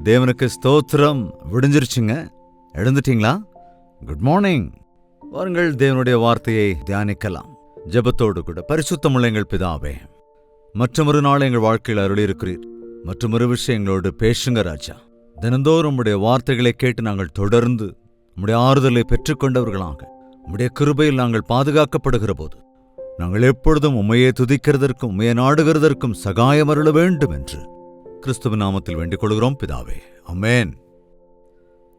தேவனுக்கு ஸ்தோத்திரம். விடிஞ்சிருச்சுங்க. எழுந்துட்டீங்களா? Good morning. வாருங்கள், தேவனுடைய வார்த்தையை தியானிக்கலாம். ஜெபத்தோடு கூட. பரிசுத்தமுள்ள எங்கள் பிதாவே, மற்றொரு நாள் எங்கள் வாழ்க்கையில் அருளியிருக்கிறீர். மற்றொரு விஷயங்களோடு பேசுங்க ராஜா. தினந்தோறும் உம்முடைய வார்த்தைகளை கேட்டு நாங்கள் தொடர்ந்து உம்முடைய ஆறுதலை பெற்றுக்கொண்டவர்களாக உம்முடைய கிருபையில் நாங்கள் பாதுகாக்கப்படுகிற போது நாங்கள் எப்பொழுதும் உம்மையே துதிக்கிறதற்கும் உம்மையே நாடுகிறதற்கும் சகாயம் அருள வேண்டும் என்று கிறிஸ்துவின் நாமத்தில் வேண்டிக் கொள்கிறோம் பிதாவே. ஆமென்.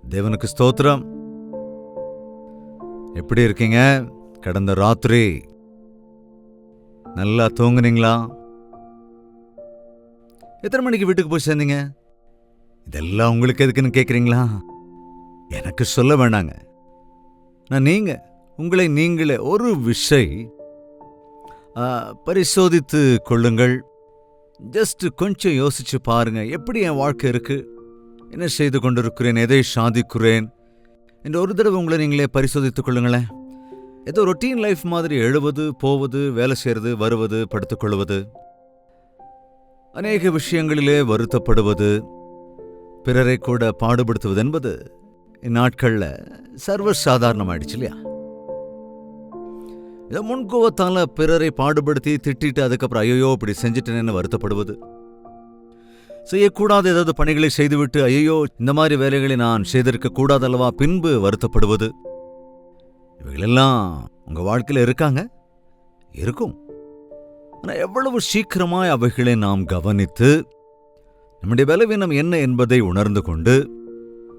தேவனுக்கு ஸ்தோத்திரம். எப்படி இருக்கீங்க? கடந்த ராத்திரி நல்லா தூங்குனீங்களா? எத்தனை மணிக்கு வீட்டுக்கு போய் சேர்ந்தீங்க? இதெல்லாம் உங்களுக்கு எதுக்குன்னு கேட்குறீங்களா? எனக்கு சொல்ல வேண்டாங்க. நீங்க உங்களை நீங்களே ஒரு விஷயம் பரிசோதித்து கொள்ளுங்கள். ஜஸ்ட் கொஞ்சம் யோசிச்சு பாருங்க. எப்படி என் வாழ்க்கை இருக்கு, என்ன செய்து கொண்டிருக்கிறேன், எதை சாதிக்கிறேன் என்று ஒரு தடவை உங்களை நீங்களே பரிசோதித்துக் கொள்ளுங்களேன். ஏதோ ரொட்டீன் லைஃப் மாதிரி எழுவது, போவது, வேலை செய்யறது, வருவது, படுத்துக்கொள்வது, அநேக விஷயங்களிலே வருத்தப்படுவது, பிறரை கூட பாடுபடுத்துவது என்பது இந்நாட்களில் சர்வசாதாரணமாயிடுச்சு இல்லையா? ஏதோ முன்கோவத்தால பிறரை பாடுபடுத்தி திட்டிட்டு அதுக்கப்புறம் ஐயோ இப்படி செஞ்சுட்டேன்னு வருத்தப்படுவது, செய்யக்கூடாத ஏதாவது பணிகளை செய்துவிட்டு ஐயோ இந்த மாதிரி வேலைகளை நான் செய்திருக்க கூடாதல்லவா பின்பு வருத்தப்படுவது, இவைகளெல்லாம் உங்க வாழ்க்கையில் இருக்காங்க, இருக்கும். ஆனால் எவ்வளவு சீக்கிரமாய் அவைகளை நாம் கவனித்து நம்முடைய பலவீனம் என்ன என்பதை உணர்ந்து கொண்டு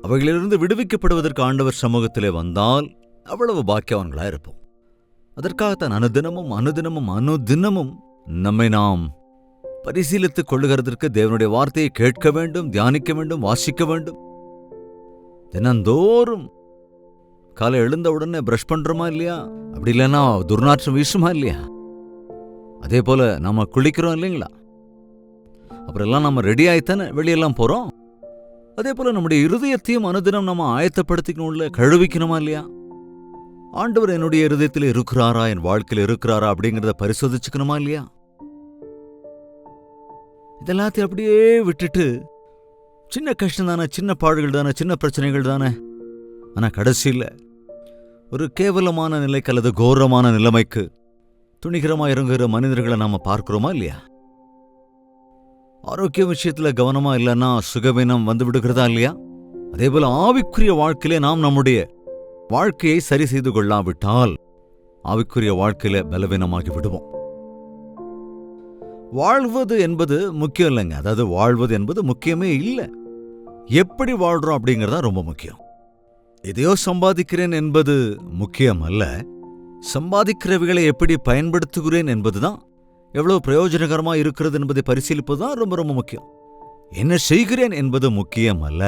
அவைகளிலிருந்து விடுவிக்கப்படுவதற்கு ஆண்டவர் சமூகத்திலே வந்தால் அவ்வளவு பாக்கியவான்களாக இருப்போம். அதற்காகத்தான் அனுதினமும் நம்மை நாம் பரிசீலித்துக் கொள்ளுகிறதற்கு தேவனுடைய வார்த்தையை கேட்க வேண்டும், தியானிக்க வேண்டும், வாசிக்க வேண்டும். தினந்தோறும் காலை எழுந்த உடனே பிரஷ் பண்றோமா இல்லையா? அப்படி இல்லைன்னா துர்நாற்றம் வீசுமா இல்லையா? அதே போல நாம குளிக்கிறோம் இல்லைங்களா? அப்புறம் எல்லாம் நம்ம ரெடி ஆயித்தானே வெளியெல்லாம் போறோம். அதே போல நம்முடைய இருதயத்தையும் அனுதினம் நம்ம ஆயத்தப்படுத்திக்கணும்ல, கழுவிக்கணுமா இல்லையா? ஆண்டவர் என்னுடைய இருதயத்தில் இருக்கிறாரா, என் வாழ்க்கையில் இருக்கிறாரா அப்படிங்கிறத பரிசோதிச்சுக்கணுமா இல்லையா? இதெல்லாத்தையும் அப்படியே விட்டுட்டு சின்ன கஷ்டம் தானே, சின்ன பாடுகள் தானே, சின்ன பிரச்சனைகள் தானே, ஆனா கடைசியில் ஒரு கேவலமான நிலைக்கு அல்லது கோரமான நிலைமைக்கு துணிகரமா இறங்குகிற மனிதர்களை நாம பார்க்கிறோமா இல்லையா? ஆரோக்கிய விஷயத்துல கவனமா இல்லைன்னா சுகவீனம் வந்து விடுகிறதா இல்லையா? அதே போல ஆவிக்குரிய வாழ்க்கையிலே நாம் நம்முடைய வாழ்க்கையை சரி செய்து கொள்ளாவிட்டால் ஆவிக்குரிய வாழ்க்கையில பலவீனமாகி விடுவோம். வாழ்வது என்பது முக்கியம் இல்லைங்க. அதாவது வாழ்வது என்பது முக்கியமே இல்லை. எப்படி வாழ்றோம் அப்படிங்கறதா ரொம்ப முக்கியம். எதையோ சம்பாதிக்கிறேன் என்பது முக்கியம் அல்ல. சம்பாதிக்கிறவைகளை எப்படி பயன்படுத்துகிறேன் என்பதுதான் எவ்வளவு பிரயோஜனகரமா இருக்கிறது என்பதை பரிசீலிப்பதுதான் ரொம்ப ரொம்ப முக்கியம். என்ன செய்கிறேன் என்பது முக்கியம் அல்ல.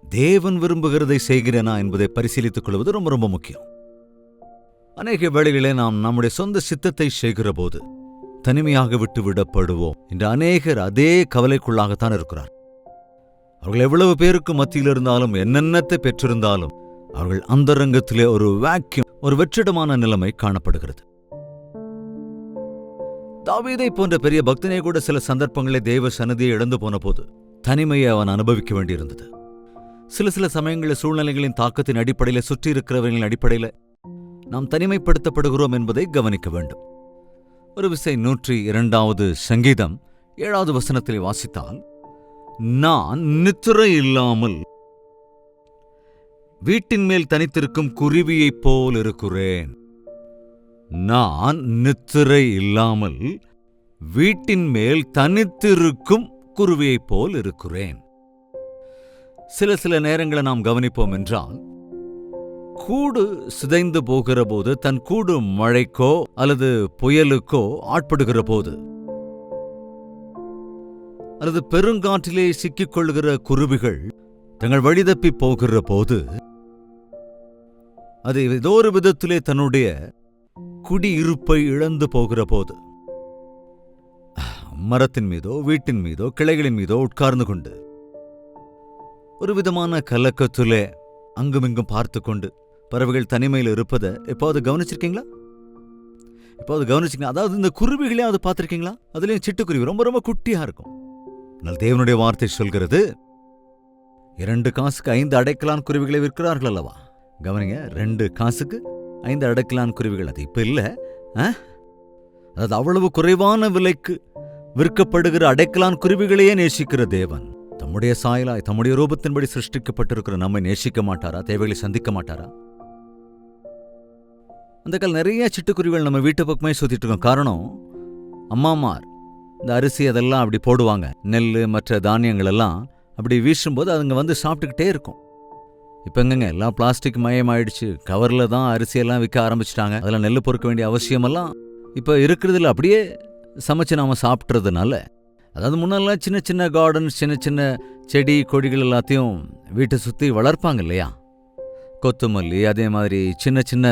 தேவன் விரும்புகிறதை செய்கிறேனா என்பதை பரிசீலித்துக் கொள்வது ரொம்ப ரொம்ப முக்கியம். அநேக வேளைகளிலே நாம் நம்முடைய சொந்த சித்தத்தை செய்கிற போது தனிமையாக விட்டு விடப்படுவோம் என்று அநேகர் அதே கவலைக்குள்ளாகத்தான் இருக்கிறார். அவர்கள் எவ்வளவு பேருக்கு மத்தியில் இருந்தாலும் என்னென்னத்தை பெற்றிருந்தாலும் அவர்கள் அந்தரங்கத்திலே ஒரு வாக்கியம், ஒரு வெற்றிடமான நிலைமை காணப்படுகிறது. தாவீதை போன்ற பெரிய பக்தனே கூட சில சந்தர்ப்பங்களை தேவ சன்னதியை இழந்து போன போது தனிமையை அவன் அனுபவிக்க வேண்டியிருந்தது. சில சமயங்களில் சூழ்நிலைகளின் தாக்கத்தின் அடிப்படையில், சுற்றி இருக்கிறவர்களின் அடிப்படையில் நாம் தனிமைப்படுத்தப்படுகிறோம் என்பதை கவனிக்க வேண்டும். ஒரு விசை 102வது சங்கீதம் 7வது வசனத்தில் வாசித்தால், நான் நித்திரை இல்லாமல் வீட்டின் மேல் தனித்திருக்கும் குருவியைப் போல் இருக்கிறேன். நான் நித்திரை இல்லாமல் வீட்டின் மேல் தனித்திருக்கும் குருவியைப் போல் இருக்கிறேன். சில நேரங்களை நாம் கவனிப்போம் என்றால், கூடு சிதைந்து போகிற போது, தன் கூடு மழைக்கோ அல்லது புயலுக்கோ ஆட்படுகிற போது, அல்லது பெருங்காற்றிலே சிக்கிக் கொள்கிற குருவிகள் தங்கள் வழிதப்பி போகிற போது, அது ஏதோ ஒரு விதத்திலே தன்னுடைய குடியிருப்பை இழந்து போகிற போது மரத்தின் மீதோ வீட்டின் மீதோ கிளைகளின் மீதோ உட்கார்ந்து கொண்டு ஒரு விதமான கலக்கத்திலே அங்குமிங்கும் பார்த்து கொண்டு பறவைகள் தனிமையில் இருப்பதை எப்போது கவனிச்சிருக்கீங்களா? அதாவது இந்த குருவிகளே அது பார்த்துருக்கீங்களா? அதுலேயும் சிட்டுக்குருவி ரொம்ப ரொம்ப குட்டியா இருக்கும். ஆனால் தேவனுடைய வார்த்தை சொல்கிறது, 2 காசுக்கு 5 அடைக்கலான் குருவிகளை விற்கிறார்கள் அல்லவா? கவனிங்க, 2 காசுக்கு 5 அடைக்கலான் குருவிகள். அது இப்ப இல்ல. அதாவது அவ்வளவு குறைவான விலைக்கு விற்கப்படுகிற அடைக்கலான் குருவிகளையே நேசிக்கிற தேவன் தம்முடைய சாயலாய் தம்முடைய ரூபத்தின்படி சிருஷ்டிக்கப்பட்டிருக்கிற நம்மை நேசிக்க மாட்டாரா? தேவைகளை சந்திக்க மாட்டாரா? அந்த கால நிறைய சிட்டுக்குருவிகள் நம்ம வீட்டு பக்கமே சுத்திட்டு இருக்கோம். காரணம், அம்மாமார் இந்த அரிசி அதெல்லாம் அப்படி போடுவாங்க, நெல் மற்ற தானியங்கள் எல்லாம் அப்படி வீசும்போது அதுங்க வந்து சாப்பிட்டுக்கிட்டே இருக்கும். இப்போ எங்கங்க எல்லாம் பிளாஸ்டிக் மயமாயிடுச்சு. கவரில் தான் அரிசியெல்லாம் விற்க ஆரம்பிச்சிட்டாங்க. அதெல்லாம் நெல் பொறுக்க வேண்டிய அவசியமெல்லாம் இப்போ இருக்கிறதுல அப்படியே சமைச்சு நாம் சாப்பிட்றதுனால, அதாவது முன்னெல்லாம் சின்ன சின்ன கார்டன்ஸ், சின்ன சின்ன செடி கொடிகள் எல்லாத்தையும் வீட்டை சுற்றி வளர்ப்பாங்க இல்லையா? கொத்துமல்லி, அதே மாதிரி சின்ன சின்ன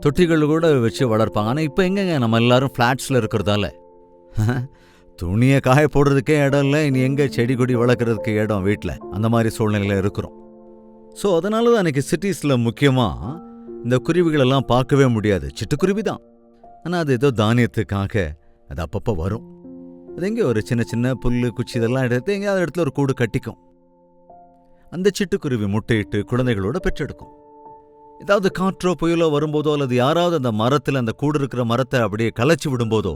தொட்டிகள் கூட வச்சு வளர்ப்பாங்க. ஆனால் இப்போ எங்கங்க நம்ம எல்லாரும் ஃப்ளாட்ஸில் இருக்கிறதால துணியை காய போடுறதுக்கே இடம் இல்லை, இனி எங்கே செடி கொடி வளர்க்குறதுக்கு இடம் வீட்டில்? அந்த மாதிரி சூழ்நிலையில் இருக்கிறோம். ஸோ அதனால தான் அன்றைக்கி சிட்டிஸில் முக்கியமாக இந்த குருவிகளெல்லாம் பார்க்கவே முடியாது. சிட்டுக்குருவி தான், ஆனால் அது ஏதோ தானியத்துக்காக அது அப்பப்போ வரும். அது எங்கே ஒரு சின்ன சின்ன புல் குச்சி இதெல்லாம் எடுத்து எங்கேயாவது இடத்துல ஒரு கூடு கட்டிக்கும். அந்த சிட்டுக்குருவி முட்டையிட்டு குழந்தைகளோட பெற்றெடுக்கும். ஏதாவது காற்றோ புயலோ வரும்போதோ அல்லது யாராவது அந்த மரத்தில், அந்த கூடு இருக்கிற மரத்தை அப்படியே கலைச்சி விடும்போதோ,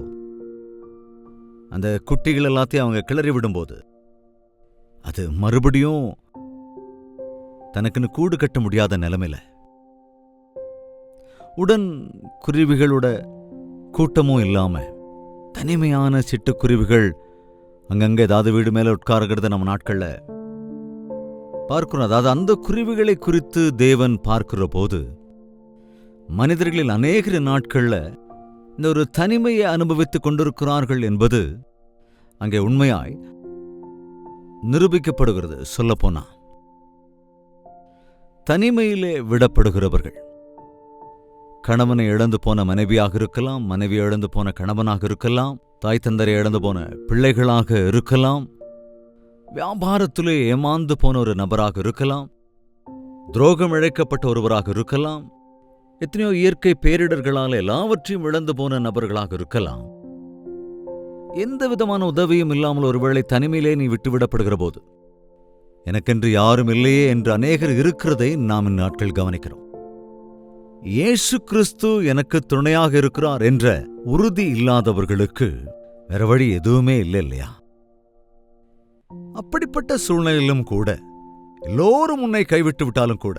அந்த குட்டிகள் எல்லாத்தையும் அவங்க கிளறி விடும்போது அது மறுபடியும் தனக்குன்னு கூடு கட்ட முடியாத நிலைமையில உடன் குருவிகளோட கூட்டமும் இல்லாம தனிமையான சிட்டுக்குருவிகள் அங்கங்க ஏதாவது வீடு மேல உட்கார்கிறத நம்ம நாட்கள்ல பார்க்கிறோம். அதாவது அந்த குருவிகளை குறித்து தேவன் பார்க்கிற போது மனிதர்களில் அநேக நாட்கள்ல இந்த ஒரு தனிமையை அனுபவித்துக் கொண்டிருக்கிறார்கள் என்பது அங்கே உண்மையாய் நிரூபிக்கப்படுகிறது. சொல்லப்போனா தனிமையிலே விடப்படுகிறவர்கள் கணவனை இழந்து போன மனைவியாக இருக்கலாம், மனைவியை இழந்து போன கணவனாக இருக்கலாம், தாய் தந்தரை இழந்து போன பிள்ளைகளாக இருக்கலாம், வியாபாரத்திலே ஏமாந்து போன ஒரு நபராக இருக்கலாம், துரோகம் இழைக்கப்பட்ட ஒருவராக இருக்கலாம், எத்தனையோ இயற்கை பேரிடர்களால் எல்லாவற்றையும் இழந்து போன நபர்களாக இருக்கலாம். எந்த விதமான உதவியும் இல்லாமல் ஒருவேளை தனிமையிலே நீ விட்டுவிடப்படுகிற போது, எனக்கென்று யாரும் இல்லையே என்று அநேகர் இருக்கிறதை நாம் இந்நாட்கள் கவனிக்கிறோம். இயேசு கிறிஸ்து எனக்கு துணையாக இருக்கிறார் என்ற உறுதி இல்லாதவர்களுக்கு வேற வழி எதுவுமே இல்லை இல்லையா? அப்படிப்பட்ட சூழ்நிலையிலும் கூட, எல்லோரும் உன்னை கைவிட்டு விட்டாலும் கூட,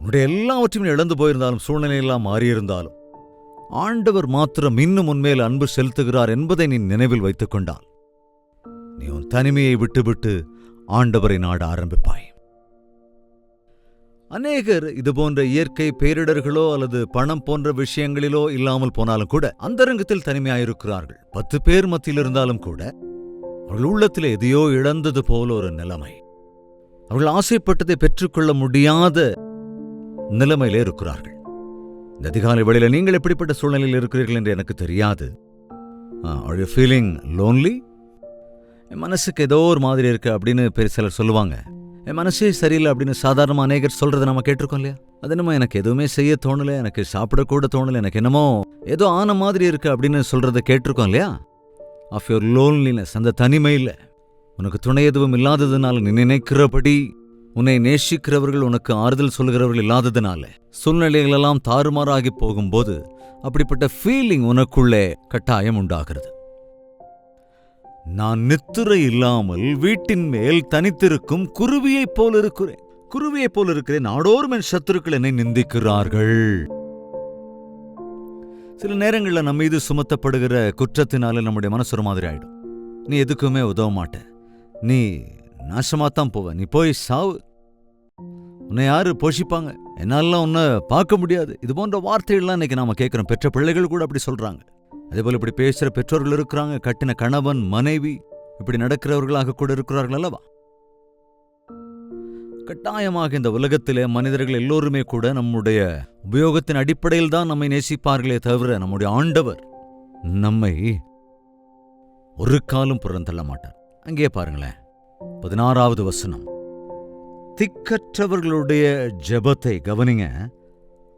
உன்னுடைய எல்லாவற்றையும் இழந்து போயிருந்தாலும், சூழ்நிலையெல்லாம் மாறியிருந்தாலும், ஆண்டவர் மாத்திரம் இன்னும் உன்மேல் அன்பு செலுத்துகிறார் என்பதை நீ நினைவில் வைத்துக் கொண்டால், நீ உன் தனிமையை விட்டுவிட்டு ஆண்டவரை நாட ஆரம்பிப்பாய். அநேகர் இதுபோன்ற இயற்கை பேரிடர்களோ அல்லது பணம் போன்ற விஷயங்களிலோ இல்லாமல் போனாலும் கூட அந்தரங்கத்தில் தனிமையாயிருக்கிறார்கள். 10 பேர் மத்தியில் இருந்தாலும் கூட அவர்கள் உள்ளத்தில் எதையோ இழந்தது போல ஒரு நிலைமை, அவர்கள் ஆசைப்பட்டதை பெற்றுக்கொள்ள முடியாத நிலைமையிலே இருக்கிறார்கள். இந்த அதிகாலை வேளையில நீங்கள் எப்படிப்பட்ட சூழ்நிலையில் இருக்கிறீர்கள் என்று எனக்கு தெரியாது. Are you feeling lonely? என் மனசுக்கு ஏதோ ஒரு மாதிரி இருக்கு அப்படின்னு சிலர் சொல்லுவாங்க. என் மனசே சரியில்லை அப்படின்னு சாதாரணமாக அநேகர் சொல்றதை நம்ம கேட்டிருக்கோம் இல்லையா? அது என்னமோ எனக்கு எதுவுமே செய்ய தோணலை, எனக்கு சாப்பிடக்கூட தோணலை, எனக்கு என்னமோ ஏதோ ஆன மாதிரி இருக்கு அப்படின்னு சொல்றதை கேட்டிருக்கோம் இல்லையா? ஆஃப் யுவர் லோன்லினஸ், அந்த தனிமையில் உனக்கு துணை எதுவும் இல்லாததுனால, நீ நினைக்கிறபடி உன்னை நேசிக்கிறவர்கள் உனக்கு ஆறுதல் சொல்கிறவர்கள் இல்லாததுனால, சூழ்நிலைகளெல்லாம் தாறுமாறாகி போகும்போது அப்படிப்பட்ட ஃபீலிங் உனக்குள்ளே கட்டாயம் உண்டாகிறது. நான் நித்திரை இல்லாமல் வீட்டின் மேல் தனித்திருக்கும் குருவியைப் போல் இருக்கிறேன். குருவியைப் போல் இருக்கிறேன், நாடோறும் என் சத்துருக்கள் என்னை நிந்திக்கிறார்கள். சில நேரங்களில் நம்ம மீது சுமத்தப்படுகிற குற்றத்தினால நம்முடைய மனசு ஒரு மாதிரி ஆயிடும். நீ எதுக்குமே உதவ மாட்ட, நீ நாசமாத்தான் போவ, நீ போய் சாவு, உன்னை யாரு போஷிப்பாங்க, என்னாலாம் உன்னை பார்க்க முடியாது. இது போன்ற வார்த்தைகள்லாம் இன்னைக்கு நாம கேட்கிறோம். பெற்ற பிள்ளைகள் கூட அப்படி சொல்றாங்க. அதேபோல் இப்படி பேசுகிற பெற்றோர்கள் இருக்கிறாங்க. கட்டின கணவன் மனைவி இப்படி நடக்கிறவர்களாக கூட இருக்கிறார்கள் அல்லவா? கட்டாயமாக இந்த உலகத்திலே மனிதர்கள் எல்லோருமே கூட நம்முடைய உபயோகத்தின் அடிப்படையில் தான் நம்மை நேசிப்பார்களே தவிர, நம்முடைய ஆண்டவர் நம்மை ஒரு காலம் புறந்தள்ள மாட்டார். அங்கே பாருங்களேன், 16வது வசனம். திக்கற்றவர்களுடைய ஜெபத்தை கவனிங்க,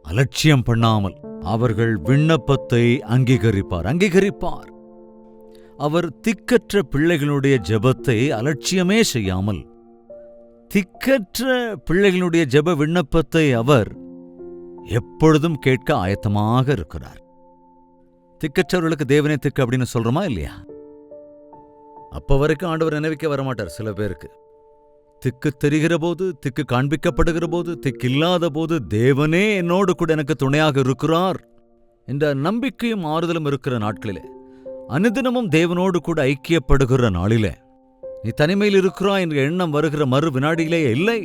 அலட்சியம் பண்ணாமல் அவர்கள் விண்ணப்பத்தை அங்கீகரிப்பார். அவர் திக்கற்ற பிள்ளைகளுடைய ஜெபத்தை அலட்சியமே செய்யாமல், திக்கற்ற பிள்ளைகளுடைய ஜெப விண்ணப்பத்தை அவர் எப்பொழுதும் கேட்க ஆயத்தமாக இருக்கிறார். திக்கற்றவர்களுக்கு தேவனே திக்கு அப்படின்னு சொல்றோமா இல்லையா? அப்ப வரைக்கும் ஆண்டவர் நினைவிக்க வரமாட்டார். சில பேருக்கு திக்கு தெரிகிற போது, திக்கு காண்பிக்கப்படுகிற போது, திக்கு இல்லாத போது தேவனே என்னோடு கூட எனக்கு துணையாக இருக்கிறார் என்ற நம்பிக்கையும் ஆறுதலும் இருக்கிற நாட்களிலே, அனுதினமும் தேவனோடு கூட ஐக்கியப்படுகிற நாளிலே, நீ தனிமையில் இருக்கிறாய் என்ற எண்ணம் வருகிற மறு வினாடியிலே இல்லை,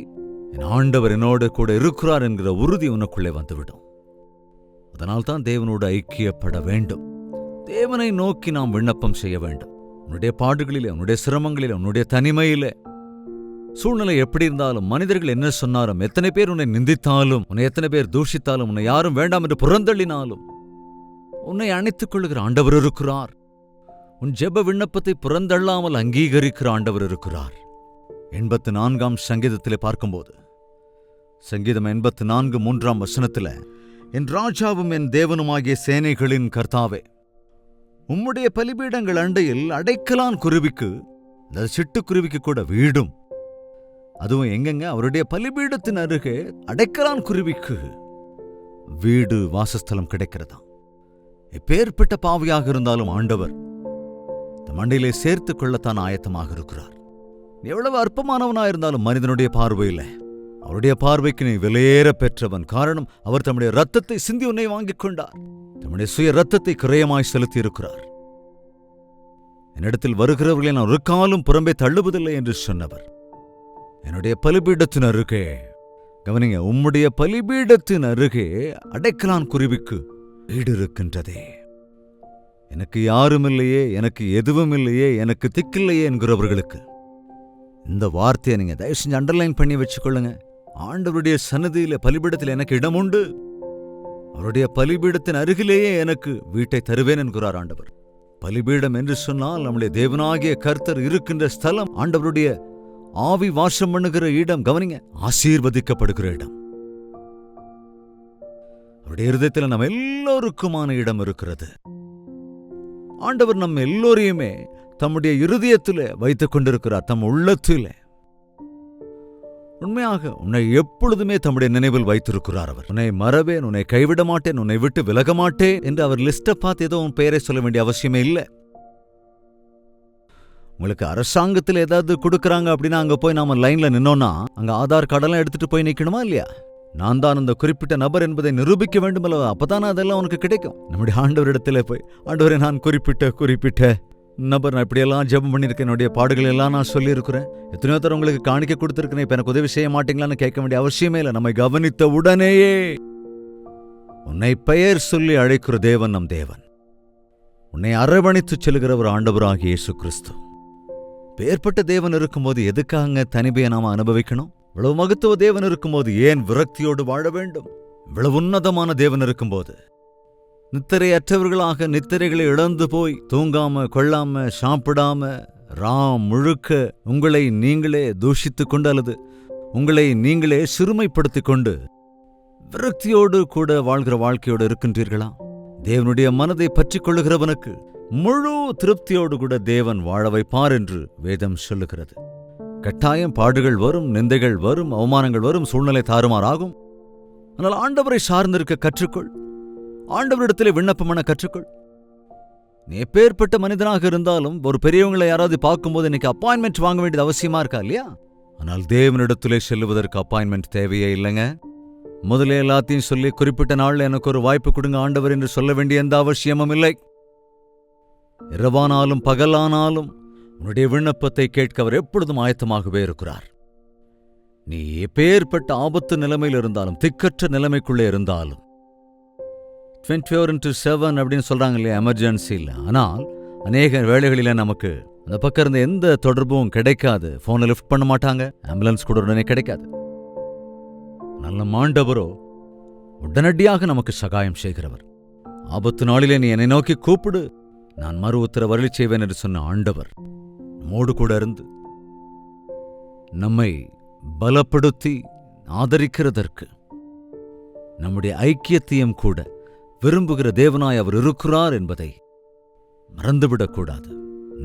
என் ஆண்டவர் என்னோடு கூட இருக்கிறார் என்கிற உறுதி உனக்குள்ளே வந்துவிடும். அதனால்தான் தேவனோடு ஐக்கியப்பட வேண்டும். தேவனை நோக்கி நாம் விண்ணப்பம் செய்ய வேண்டும். உன்னுடைய பாடுகளிலே, உன்னுடைய சிரமங்களிலே, உன்னுடைய தனிமையிலே, சூழ்நிலை எப்படி இருந்தாலும், மனிதர்கள் என்ன சொன்னாலும், எத்தனை பேர் உன்னை நிந்தித்தாலும், உன்னை எத்தனை பேர் தூஷித்தாலும், உன்னை யாரும் வேண்டாம் என்று புறந்தள்ளினாலும், உன்னை அணைத்துக் கொள்ளுகிற ஆண்டவர் இருக்கிறார். உன் ஜெப விண்ணப்பத்தை புறந்தள்ளாமல் அங்கீகரிக்கிற ஆண்டவர் இருக்கிறார். 84ஆம் சங்கீதத்திலே பார்க்கும்போது, சங்கீதம் 84 3ஆம் வசனத்தில், என் ராஜாவும் என் தேவனுமாகிய சேனைகளின் கர்த்தாவே, உம்முடைய பலிபீடங்கள் அண்டையில் அடைக்கலான் குருவிக்கு, இந்த சிட்டுக்குருவிக்கு கூட வீடும். அதுவும் எங்கெங்க? அவருடைய பலிபீடத்தின் அருகே அடைக்கலான் குருவிக்கு வீடு, வாசஸ்தலம் கிடைக்கிறதா? எப்பேற்பட்ட பாவியாக இருந்தாலும் ஆண்டவர் மண்டையிலே சேர்த்துக் கொள்ளத்தான் ஆயத்தமாக இருக்கிறார். எவ்வளவு அற்பமானவனாயிருந்தாலும் மனிதனுடைய பார்வையில், அவருடைய பார்வைக்கு நீ விலையேற பெற்றவன். காரணம், அவர் தம்முடைய ரத்தத்தை சிந்தி உன்னை வாங்கிக் கொண்டார். தம்முடைய சுய ரத்தத்தை கிரயமாய் செலுத்தி இருக்கிறார். என்னிடத்தில் வருகிறவர்களை நான் ஒரு காலும் புறம்பே தள்ளுவதில்லை என்று சொன்னவர். என்னுடைய பலிபீடத்தின் அருகே, கவனிங்க, உம்முடைய பலிபீடத்தின் அருகே அடைக்கலான் குருவிக்கு வீடு இருக்கின்றதே. எனக்கு யாரும் இல்லையே, எனக்கு எதுவும் இல்லையே, எனக்கு திக்கில்லையே என்கிறவர்களுக்கு இந்த வார்த்தையை நீங்க தயவு செஞ்சு அண்டர்லைன் பண்ணி வச்சுக்கொள்ளுங்க. ஆண்டவருடைய சன்னதியில, பலிபீடத்தில் எனக்கு இடம் உண்டு. அவருடைய பலிபீடத்தின் அருகிலேயே எனக்கு வீட்டை தருவேன் என்கிறார் ஆண்டவர். பலிபீடம் என்று சொன்னால் நம்முடைய தேவனாகிய கர்த்தர் இருக்கின்ற ஸ்தலம், ஆண்டவருடைய ஆவி வாசம் பண்ணுகிற இடம். கவனிங்க, ஆசீர்வதிக்கப்படுகிற இடம். அவருடைய இருதயத்தில் நம்ம எல்லோருக்குமான இடம் இருக்கிறது. ஆண்டவர் நம்ம எல்லோரையுமே தம்முடைய இருதயத்தில் வைத்துக் கொண்டிருக்கிறார், தம் உள்ளத்தில். உண்மையாக உன்னை எப்பொழுதுமே தம்முடைய நினைவில் வைத்திருக்கிறார். அவர் உன்னை மறவேன், உன்னை கைவிட மாட்டேன், உன்னை விட்டு விலக மாட்டேன் என்று அவர் லிஸ்ட்டை பார்த்து ஏதோ உன் பெயரை சொல்ல வேண்டிய அவசியமே இல்லை. உங்களுக்கு அரசாங்கத்தில் ஏதாவது கொடுக்குறாங்க அப்படின்னா அங்கே போய் நாம லைன்ல நின்னோம்னா அங்கே ஆதார் கார்டெல்லாம் எடுத்துட்டு போய் நிற்கணுமா இல்லையா? நான் தான் அந்த குறிப்பிட்ட நபர் என்பதை நிரூபிக்க வேண்டும் அல்லவா? அப்பதானே அதெல்லாம் உனக்கு கிடைக்கும். நம்முடைய ஆண்டவரிடத்துல போய், ஆண்டவரை நான் குறிப்பிட்ட நபர், நான் இப்படியெல்லாம் ஜெபம் பண்ணியிருக்கேன், என்னுடைய பாடுகள் எல்லாம் நான் சொல்லியிருக்கிறேன், எத்தனையோ தரம் உங்களுக்கு காணிக்க கொடுத்துருக்கிறேன், இப்ப எனக்கு உதவி செய்ய மாட்டீங்களான்னு கேட்க வேண்டிய அவசியமே இல்லை. நம்மை கவனித்த உடனேயே உன்னை பெயர் சொல்லி அழைக்கிற தேவன் நம் தேவன். உன்னை அரவணைத்து செல்கிற ஒரு ஆண்டவராகிய இயேசு கிறிஸ்து. பேர்பட்ட தேவன் இருக்கும்போது எதுக்காக தனிமையை நாம அனுபவிக்கணும்? இவ்வளவு மகத்துவ தேவன் இருக்கும்போது ஏன் விரக்தியோடு வாழ வேண்டும்? இவ்வளவு உன்னதமான தேவன் இருக்கும்போது நித்திரையற்றவர்களாக, நித்திரைகளை இழந்து போய் தூங்காம கொள்ளாம சாப்பிடாம ராம் முழுக்க உங்களை நீங்களே தூஷித்துக் கொண்டு அல்லது உங்களை நீங்களே சிறுமைப்படுத்திக் கொண்டு விரக்தியோடு கூட வாழ்கிற வாழ்க்கையோடு இருக்கின்றீர்களா? தேவனுடைய மனதை பற்றி கொள்ளுகிறவனுக்கு முழு திருப்தியோடு கூட தேவன் வாழ வைப்பார் என்று வேதம் சொல்லுகிறது. கட்டாயம் பாடுகள் வரும், நிந்தைகள் வரும், அவமானங்கள் வரும், சூழ்நிலை தாறுமாறாகும். ஆனால் ஆண்டவரை சார்ந்திருக்க கற்றுக்கொள். ஆண்டவரிடத்திலே விண்ணப்பமான கற்றுக்கொள். நீ எப்பேற்பட்ட மனிதனாக இருந்தாலும் ஒரு பெரியவங்களை யாராவது பார்க்கும்போது இன்னைக்கு அப்பாயின்மெண்ட் வாங்க வேண்டியது அவசியமா இருக்கா இல்லையா? ஆனால் தேவனிடத்திலே செல்லுவதற்கு அப்பாயின்மெண்ட் தேவையே இல்லைங்க. முதல்ல எல்லாத்தையும் சொல்லி குறிப்பிட்ட நாள்ல எனக்கு ஒரு வாய்ப்பு கொடுங்க ஆண்டவர் என்று சொல்ல வேண்டிய எந்த அவசியமும் இல்லை. இரவானாலும் பகலானாலும் உன்னுடைய விண்ணப்பத்தை கேட்க அவர் எப்பொழுதும் ஆயத்தமாகவே இருக்கிறார். நீ எப்பேற்பட்ட ஆபத்து நிலைமையில் இருந்தாலும், திக்கற்ற நிலைமைக்குள்ளே இருந்தாலும், 24/7 அப்படின்னு சொல்றாங்க இல்லையா எமர்ஜென்சியில். ஆனால் அநேக வேளைகளில் நமக்கு அந்த பக்கம் இருந்த எந்த தொடர்பும் கிடைக்காது. போனை லிஃப்ட் பண்ண மாட்டாங்க, ஆம்புலன்ஸ் கூட உடனே கிடைக்காது. நல்ல ஆண்டவரோ உடனடியாக நமக்கு சகாயம் செய்கிறவர். ஆபத்து நாளிலே நீ என்னை நோக்கி கூப்பிடு, நான் மறு உத்தரவு அருளி செய்வேன் என்று சொன்ன ஆண்டவர் நம்மோடு கூட இருந்து நம்மை பலப்படுத்தி ஆதரிக்கிறதற்கு, நம்முடைய ஐக்கியத்தையும் கூட விரும்புகிற தேவனாய் அவர் இருக்கிறார் என்பதை மறந்துவிடக்கூடாது.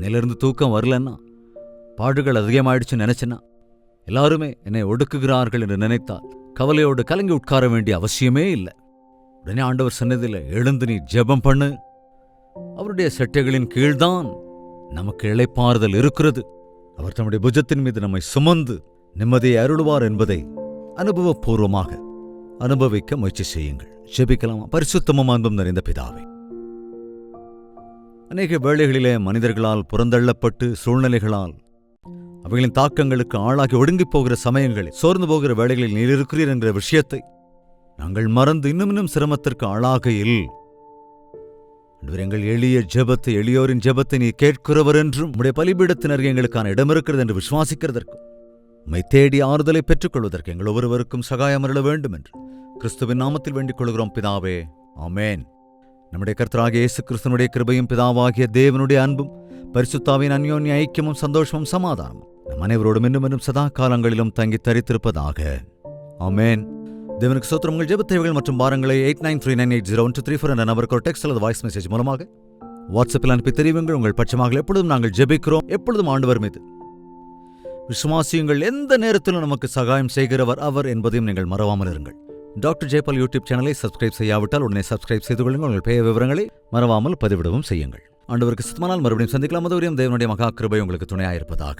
நிலிருந்து தூக்கம் வரலன்னா, பாடுகள் அதிகமாயிடுச்சுன்னு நினைச்சேன்னா, எல்லாருமே என்னை ஒடுக்குகிறார்கள் என்று நினைத்தால் கவலையோடு கலங்கி உட்கார வேண்டிய அவசியமே இல்லை. உடனே ஆண்டவர் சன்னதியில் எழுந்து நீ ஜெபம் பண்ணு. அவருடைய செட்டைகளின் கீழ்தான் நமக்கு இளைப்பாறுதல் இருக்கிறது. அவர் தம்முடைய புஜத்தின் மீது நம்மை சுமந்து நிம்மதியை அருளுவார் என்பதை அனுபவபூர்வமாக அனுபவிக்க முயற்சி செய்யுங்கள். ஜெபிக்கலாமா? பரிசுத்தமும் அன்பும் நிறைந்த பிதாவே, அநேக வேளைகளிலே மனிதர்களால் புறந்தள்ளப்பட்டு சூழ்நிலைகளால் அவைகளின் தாக்கங்களுக்கு ஆளாகி ஒடுங்கிப் போகிற சமயங்களில், சோர்ந்து போகிற வேளைகளில் நீர் இருக்கிறீர் என்கிற விஷயத்தை நாங்கள் மறந்து இன்னும் சிரமத்திற்கு ஆளாகையில் எங்கள் எளிய ஜெபத்தை, எளியோரின் ஜெபத்தை நீ கேட்கிறவர் என்றும் உம்முடைய பலிபீடத்தினர் எங்களுக்கான இடம் இருக்கிறது என்று விசுவாசிக்கிறதற்கும் உம்மை தேடி ஆறுதலை பெற்றுக் கொள்வதற்கு எங்கள் ஒவ்வொருவருக்கும் சகாயம் அருள வேண்டும் என்று கிறிஸ்துவின் நாமத்தில் வேண்டிக் கொள்கிறோம் பிதாவே, ஆமேன். நம்முடைய கர்த்தராகிய இயேசு கிறிஸ்துவினுடைய கிருபையும் பிதாவாகிய தேவனுடைய அன்பும் பரிசுத்தாவின் அந்யோன்ய ஐக்கியமும் சந்தோஷமும் சமாதானமும் நம் அனைவரோடும் இன்னும் சதா காலங்களிலும் தங்கி தரித்திருப்பதாக. ஆமேன். தேவனுக்கு ஸ்தோத்திரம். உங்கள் ஜெப தேவைகள் மற்றும் பாரங்களை 8939801234 என்ற நபருக்கு ஒரு டெக்ஸ்ட் அல்லது வாய்ஸ் மெசேஜ் மூலமாக வாட்ஸ்அப்பில் அனுப்பி தெரிவிங்கள். உங்கள் பட்சமாக எப்பொழுதும் நாங்கள் ஜெபிக்கிறோம். எப்பொழுதும் ஆண்டவர் மீது விசுவாசியுங்கள். எந்த நேரத்திலும் நமக்கு சகாயம் செய்கிறவர் அவர் என்பதையும் நீங்கள் மறவாமல் இருங்கள். டாக்டர் ஜெயபால் யூடியூப் சேனலை சப்ஸ்கிரைப் செய்யாவிட்டால் உடனே சப்ஸ்கிரைப் செய்து கொள்ளுங்கள். உங்கள் பெயர் விவரங்களை மறவாமல் பதிவிடவும் செய்யுங்கள். ஆண்டவருக்கு சித்தமானால் மறுபடியும் சந்திக்கலாம். அதுவரையும் தேவனுடைய மகா கிருபை உங்களுக்கு துணையாயிருப்பதாக.